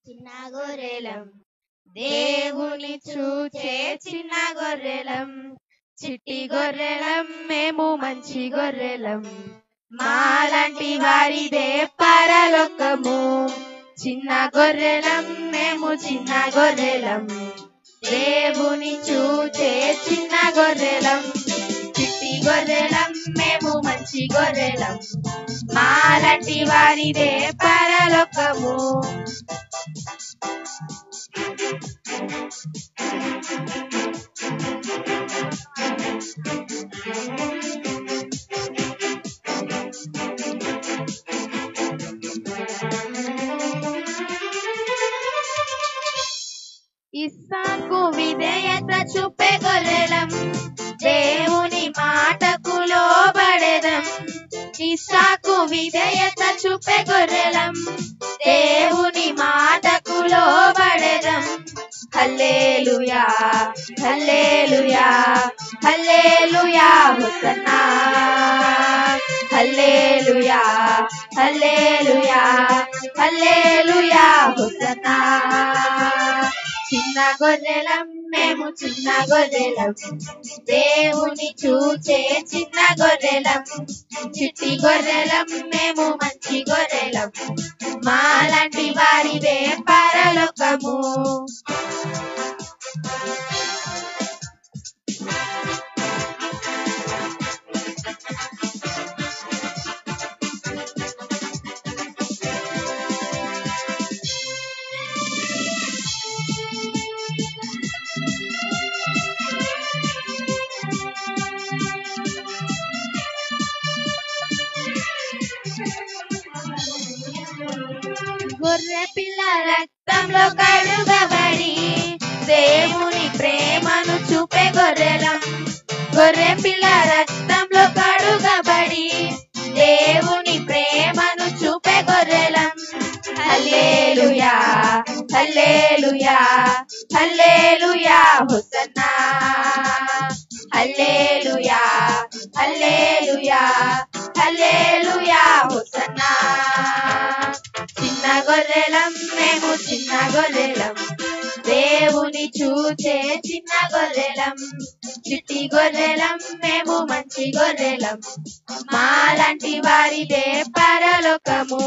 చిన్న గొర్రెలం దేవుని చూచే చిన్న గొర్రెలం, చిట్టి గొర్రెలం మేము మంచి గొర్రెలం, మాలాంటి వారిదే పరలోకము. చిన్న గొర్రెలం మేము చిన్న గొర్రెలం, దేవుని చూచే చిన్న గొర్రెలం, చిట్టి గొర్రెలం మేము మంచి గొర్రెలం, మాలాంటి వారిదే పరలోకము. ఇస్సాకు విధేయత చూపే గొర్రెలం, దేవుని మాటకు లోబడెదం. ఇస్సాకు విధేయత చూపే గొర్రెలం, దేవుని మాటకు లోబడెదం. హల్లెలూయా హల్లెలూయా హల్లెలూయా హోసన్నా, హల్లెలూయా హల్లెలూయా హల్లెలూయా హోసన్నా. చిన్న గొర్రెలం మేము చిన్న గొర్రెలం, దేవుని చూచే చిన్న గొర్రెలం, చిట్టి గొర్రెలం మేము మంచి గొర్రెలం, మాలాంటి వారిదే పరలోకము. గొర్రె పిల్ల రక్తంలో కడుగబడి దేవుని ప్రేమను చూపే గొర్రెలం, గొర్రె పిల్ల రక్తంలో కడుగబడి దేవుని ప్రేమను చూపే గొర్రెలం. హల్లెలూయా హల్లెలూయా హల్లెలూయా హోసన్నా, హల్లెలూయా హల్లెలూయా హల్లెలూయా హోసన్నా. చిన్న గొర్రెలం మేము చిన్న గొర్రెలం, దేవుని చూచే చిన్న గొర్రెలం, చిట్టి గొర్రెలం మేము మంచి గొర్రెలం, మాలాంటి వారిదే పరలోకము.